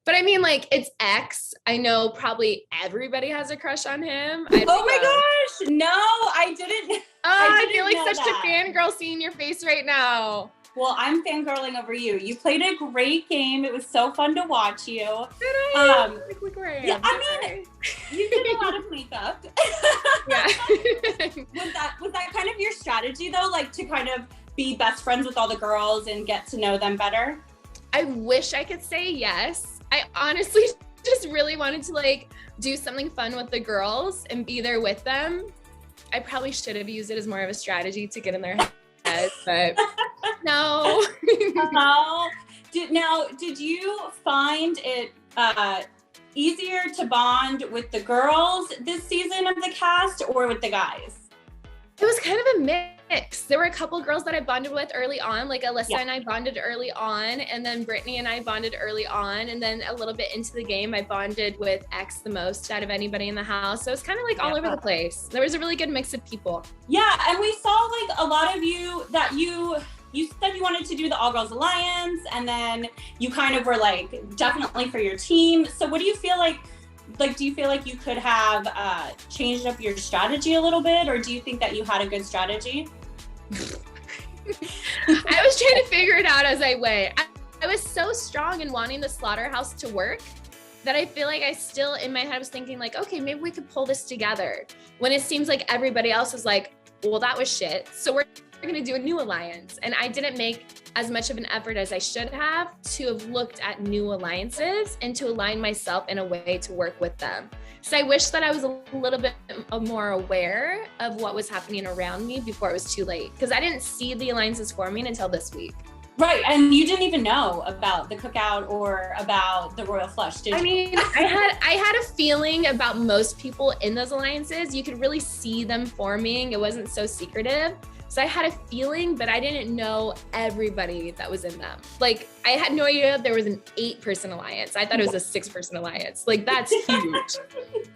But I mean, like, it's X. I know probably everybody has a crush on him. Oh my gosh. No, I didn't. I feel like such a fangirl seeing your face right now. Well, I'm fangirling over you. You played a great game. It was so fun to watch you. Did I? Yeah, I mean, you did a lot of makeup. Yeah. Was that kind of your strategy though? Like to kind of be best friends with all the girls and get to know them better? I wish I could say yes. I honestly just really wanted to like do something fun with the girls and be there with them. I probably should have used it as more of a strategy to get in their heads, but no. Did you find it easier to bond with the girls this season of the cast or with the guys? It was kind of a mix. There were a couple girls that I bonded with early on, like Alyssa and I bonded early on, and then Brittany and I bonded early on, and then a little bit into the game, I bonded with X the most out of anybody in the house. So it was kind of like all over the place. There was a really good mix of people. Yeah, and we saw like a lot of you that you said you wanted to do the All Girls Alliance, and then you kind of were like definitely for your team. So what do you feel like? Like, do you feel like you could have changed up your strategy a little bit, or do you think that you had a good strategy? I was trying to figure it out as I went. I was so strong in wanting the slaughterhouse to work that I feel like I still, in my head, was thinking like, okay, maybe we could pull this together. When it seems like everybody else is like, well, that was shit. So we're going to do a new alliance. And I didn't make as much of an effort as I should have to have looked at new alliances and to align myself in a way to work with them. So I wish that I was a little bit more aware of what was happening around me before it was too late, because I didn't see the alliances forming until this week. Right, and you didn't even know about the cookout or about the royal flush, did you? I mean, I had a feeling about most people in those alliances. You could really see them forming. It wasn't so secretive. So I had a feeling, but I didn't know everybody that was in them. Like, I had no idea there was an 8-person alliance. I thought it was a 6-person alliance. Like, that's huge.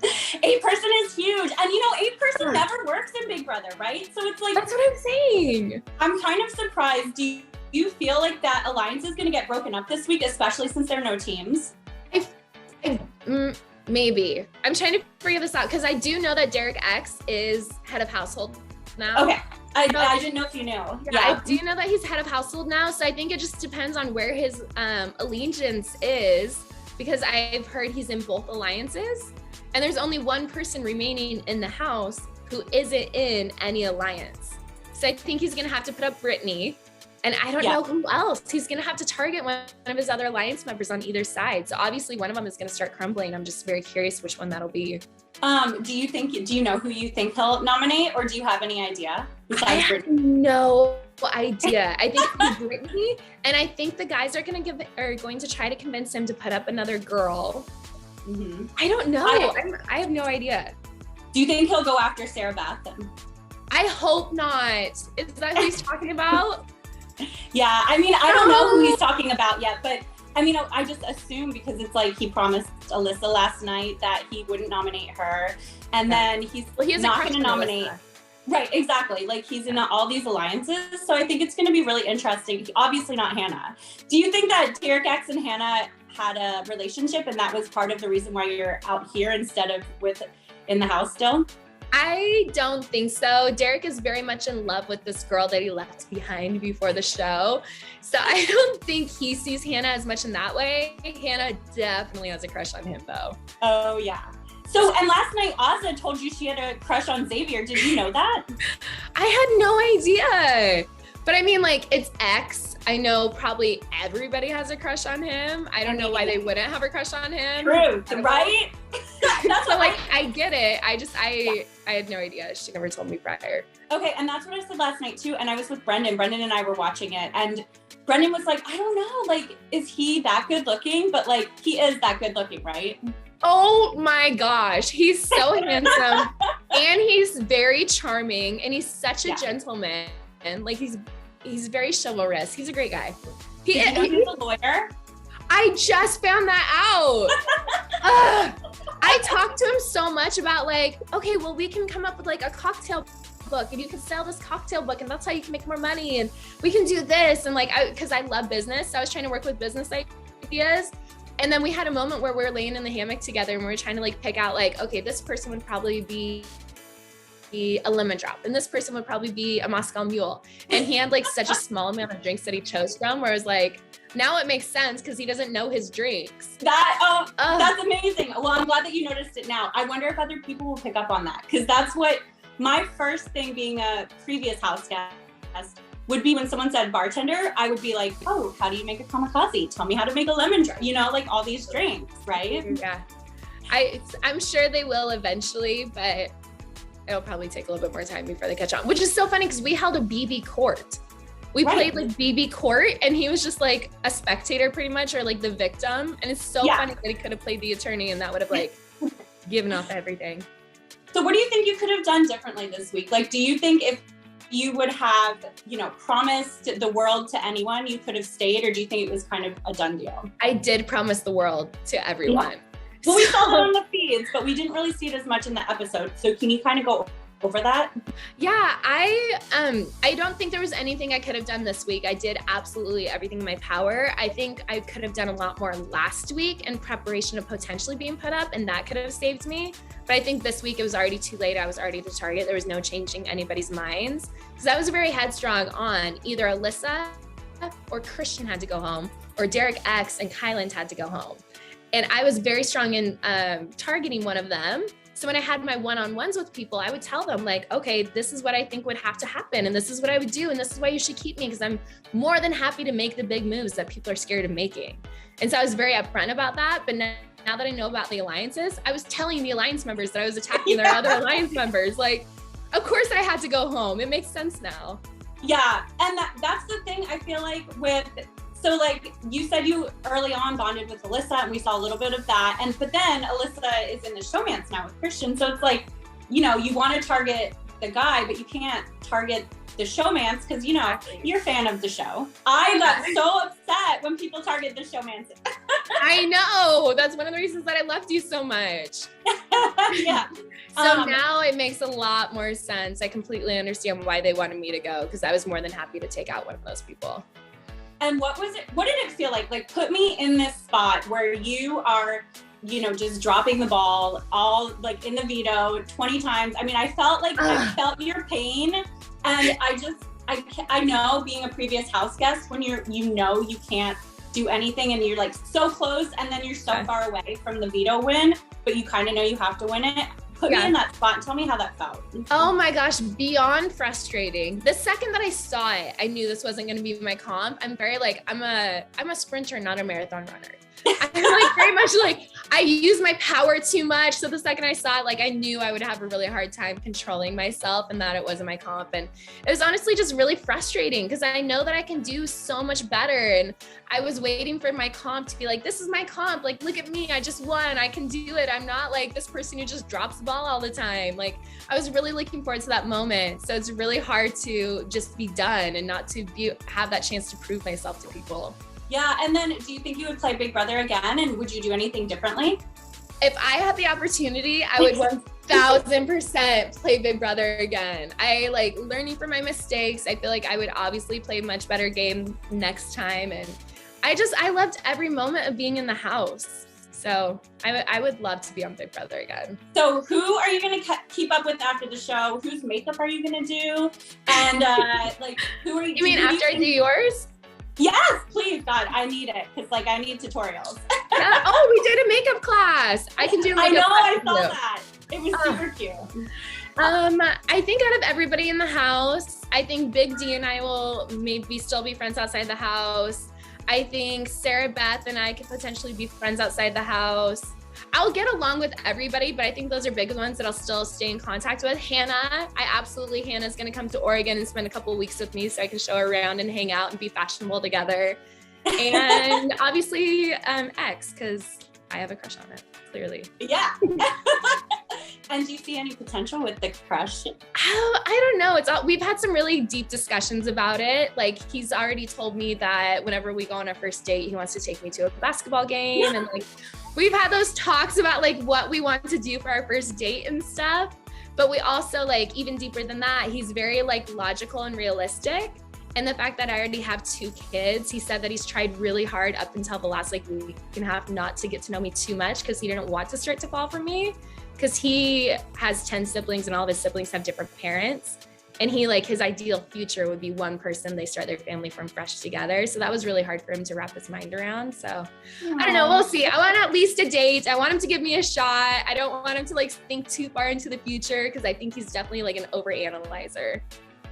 8-person is huge. And you know, 8-person never works in Big Brother, right? So it's like, that's what I'm saying. I'm kind of surprised. Do you feel like that alliance is going to get broken up this week, especially since there are no teams? Maybe. I'm trying to figure this out because I do know that Derick X is head of household now. Okay. I didn't know if you knew. Yeah, I do know that he's head of household now. So I think it just depends on where his allegiance is, because I've heard he's in both alliances. And there's only one person remaining in the house who isn't in any alliance. So I think he's going to have to put up Brittany. And I don't know who else. He's going to have to target one of his other alliance members on either side. So obviously one of them is going to start crumbling. I'm just very curious which one that'll be. Do you know who you think he'll nominate, or do you have any idea? I have no idea. I think it'll be Brittany, and I think the guys are going to try to convince him to put up another girl. Mm-hmm. I don't know. I have no idea. Do you think he'll go after Sarah Beth? I hope not. Is that who he's talking about? Yeah, I mean, I don't know who he's talking about yet, but I mean, I just assume because it's like he promised Alyssa last night that he wouldn't nominate her, and then he's not going to nominate. Right, exactly. Like he's in all these alliances, so I think it's going to be really interesting. Obviously not Hannah. Do you think that Derick X and Hannah had a relationship, and that was part of the reason why you're out here instead of in the house still? I don't think so. Derick is very much in love with this girl that he left behind before the show. So I don't think he sees Hannah as much in that way. Hannah definitely has a crush on him though. Oh yeah. So, and last night Ozza told you she had a crush on Xavier. Did you know that? I had no idea. But I mean, like, it's X. I know probably everybody has a crush on him. I don't know why they wouldn't have a crush on him. True, right? That's what I get it. I had no idea. She never told me prior. Okay, and that's what I said last night too. And I was with Brendan. Brendan and I were watching it, and Brendan was like, I don't know, like, is he that good looking? But like, he is that good looking, right? Oh my gosh, he's so handsome, and he's very charming, and he's such a gentleman. And like, he's very chivalrous. He's a great guy. He's a lawyer. I just found that out. I talked to him so much about like, okay, well, we can come up with like a cocktail book, and you can sell this cocktail book, and that's how you can make more money, and we can do this, and like, because I love business, so I was trying to work with business ideas. And then we had a moment where we were laying in the hammock together and we were trying to like pick out like, okay, this person would probably be a lemon drop and this person would probably be a Moscow Mule. And he had like such a small amount of drinks that he chose from, where I was like, now it makes sense because he doesn't know his drinks. That's amazing. Well, I'm glad that you noticed it now. I wonder if other people will pick up on that, because that's what my first thing, being a previous house guest, would be when someone said bartender. I would be like, oh, how do you make a kamikaze? Tell me how to make a lemon drop. You know, like all these drinks, right? Yeah. I'm sure they will eventually, but it'll probably take a little bit more time before they catch on, which is so funny because we held a BB court. We played like BB court and he was just like a spectator pretty much, or like the victim. And it's so funny that he could have played the attorney and that would have like given off everything. So what do you think you could have done differently this week? Like, do you think if you would have, you know, promised the world to anyone, you could have stayed, or do you think it was kind of a done deal? I did promise the world to everyone. Yeah. Well, we saw that on the feeds, but we didn't really see it as much in the episode. So can you kind of go over that? Yeah, I don't think there was anything I could have done this week. I did absolutely everything in my power. I think I could have done a lot more last week in preparation of potentially being put up, and that could have saved me. But I think this week it was already too late. I was already the target. There was no changing anybody's minds, because I was very headstrong on either Alyssa or Kristen had to go home, or Derick X and Kyland had to go home. And I was very strong in targeting one of them. So when I had my one-on-ones with people, I would tell them like, okay, this is what I think would have to happen. And this is what I would do. And this is why you should keep me, because I'm more than happy to make the big moves that people are scared of making. And so I was very upfront about that. But now that I know about the alliances, I was telling the alliance members that I was attacking their other alliance members. Like, of course I had to go home. It makes sense now. Yeah, and that's the thing I feel like with, so like you said, you early on bonded with Alyssa, and we saw a little bit of that. But then Alyssa is in the showmance now with Kristen. So it's like, you know, you want to target the guy, but you can't target the showmance because, you know, you're a fan of the show. I got so upset when people target the showmance. I know. That's one of the reasons that I loved you so much. Yeah. So now it makes a lot more sense. I completely understand why they wanted me to go, because I was more than happy to take out one of those people. And what was it? What did it feel like? Like, put me in this spot where you are, you know, just dropping the ball all like in the veto 20 times. I mean, I felt like I felt your pain, and I know, being a previous house guest, when you know you can't do anything and you're like so close, and then you're so far away from the veto win, but you kind of know you have to win it. Put me in that spot and tell me how that felt. Oh my gosh, beyond frustrating. The second that I saw it, I knew this wasn't going to be my comp. I'm very like, I'm a sprinter, not a marathon runner. I'm like very much like, I use my power too much. So the second I saw it, like, I knew I would have a really hard time controlling myself and that it wasn't my comp. And it was honestly just really frustrating because I know that I can do so much better. And I was waiting for my comp to be like, this is my comp. Like, look at me. I just won. I can do it. I'm not like this person who just drops the ball all the time. Like, I was really looking forward to that moment. So it's really hard to just be done and not to have that chance to prove myself to people. Yeah, and then do you think you would play Big Brother again, and would you do anything differently? If I had the opportunity, I would 1000% play Big Brother again. I like learning from my mistakes. I feel like I would obviously play a much better game next time. And I loved every moment of being in the house. So I would love to be on Big Brother again. So who are you going to keep up with after the show? Whose makeup are you going to do? And like, who are you? You mean after I do yours? Yes, please, God, I need it, because like I need tutorials. Yeah. Oh, we did a makeup class. I can do makeup. I know, class I saw that. It was super cute. I think out of everybody in the house, I think Big D and I will maybe still be friends outside the house. I think Sarah Beth and I could potentially be friends outside the house. I'll get along with everybody, but I think those are big ones that I'll still stay in contact with. Hannah's going to come to Oregon and spend a couple of weeks with me so I can show her around and hang out and be fashionable together. And obviously X, because I have a crush on it, clearly. Yeah. And do you see any potential with the crush? Oh, I don't know. We've had some really deep discussions about it. Like, he's already told me that whenever we go on our first date, he wants to take me to a basketball game. And like, we've had those talks about like what we want to do for our first date and stuff. But we also, like, even deeper than that, he's very like logical and realistic. And the fact that I already have 2 kids, he said that he's tried really hard up until the last like week and a half not to get to know me too much because he didn't want to start to fall for me, because he has 10 siblings and all of his siblings have different parents. And he like, his ideal future would be one person, they start their family from fresh together. So that was really hard for him to wrap his mind around. So I don't know, we'll see. I want at least a date. I want him to give me a shot. I don't want him to like think too far into the future because I think he's definitely like an overanalyzer.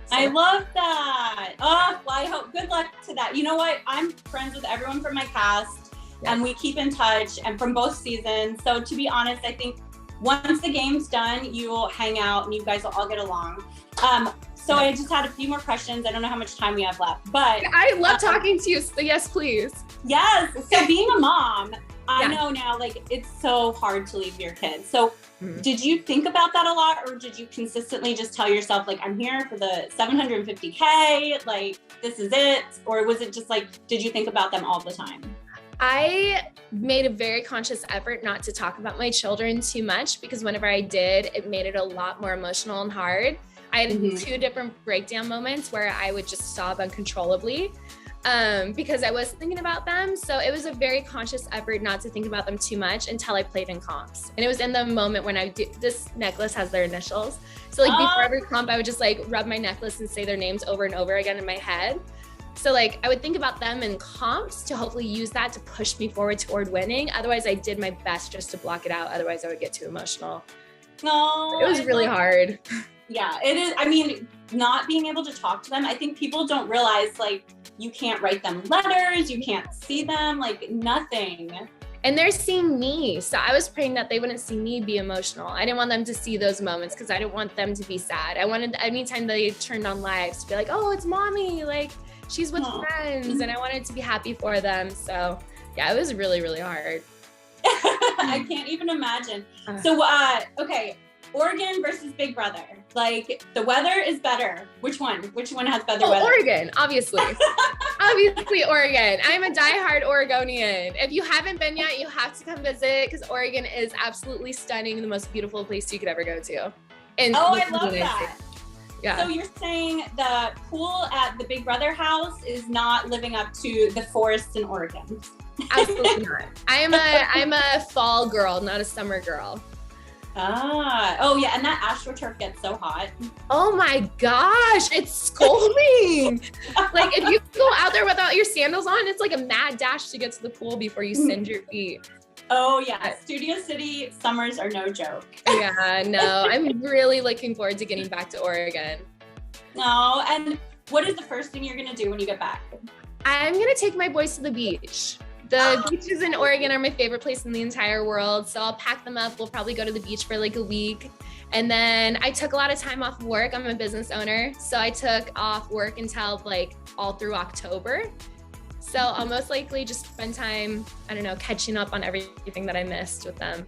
So. I love that. Oh, well, I hope, good luck to that. You know what? I'm friends with everyone from my cast and we keep in touch and from both seasons. So to be honest, I think once the game's done, you will hang out and you guys will all get along. So I just had a few more questions. I don't know how much time we have left, but I love talking to you. So yes, please. Yes. So being a mom, I know now, like, it's so hard to leave your kids. So did you think about that a lot, or did you consistently just tell yourself, like, I'm here for the $750K, like, this is it? Or was it just like, did you think about them all the time? I made a very conscious effort not to talk about my children too much, because whenever I did, it made it a lot more emotional and hard. I had 2 different breakdown moments where I would just sob uncontrollably because I was thinking about them. So it was a very conscious effort not to think about them too much until I played in comps. And it was in the moment when this necklace has their initials. So like before every comp, I would just like rub my necklace and say their names over and over again in my head. So like I would think about them in comps to hopefully use that to push me forward toward winning. Otherwise I did my best just to block it out. Otherwise I would get too emotional. No, it was really hard. Yeah, it is. I mean, not being able to talk to them, I think people don't realize, like, you can't write them letters, you can't see them, like, nothing. And they're seeing me. So I was praying that they wouldn't see me be emotional. I didn't want them to see those moments because I didn't want them to be sad. I wanted, anytime they turned on lives, to be like, oh, it's mommy, like, she's with friends. And I wanted to be happy for them. So yeah, it was really, really hard. I can't even imagine. So, okay. Oregon versus Big Brother. Like, the weather is better. Which one? Which one has better weather? Oregon, obviously. Obviously, Oregon. I'm a diehard Oregonian. If you haven't been yet, you have to come visit because Oregon is absolutely stunning, the most beautiful place you could ever go to. And I love that. Yeah. So you're saying the pool at the Big Brother house is not living up to the forests in Oregon? Absolutely not. I'm a fall girl, not a summer girl. Oh yeah, and that AstroTurf gets so hot. Oh my gosh, it's scalding. Like if you go out there without your sandals on, it's like a mad dash to get to the pool before you singe your feet. Oh yeah, Studio City summers are no joke. Yeah, no, I'm really looking forward to getting back to Oregon. No, and what is the first thing you're gonna do when you get back? I'm gonna take my boys to the beach. The beaches in Oregon are my favorite place in the entire world. So I'll pack them up. We'll probably go to the beach for like a week. And then I took a lot of time off work. I'm a business owner. So I took off work until like all through October. So I'll most likely just spend time, I don't know, catching up on everything that I missed with them.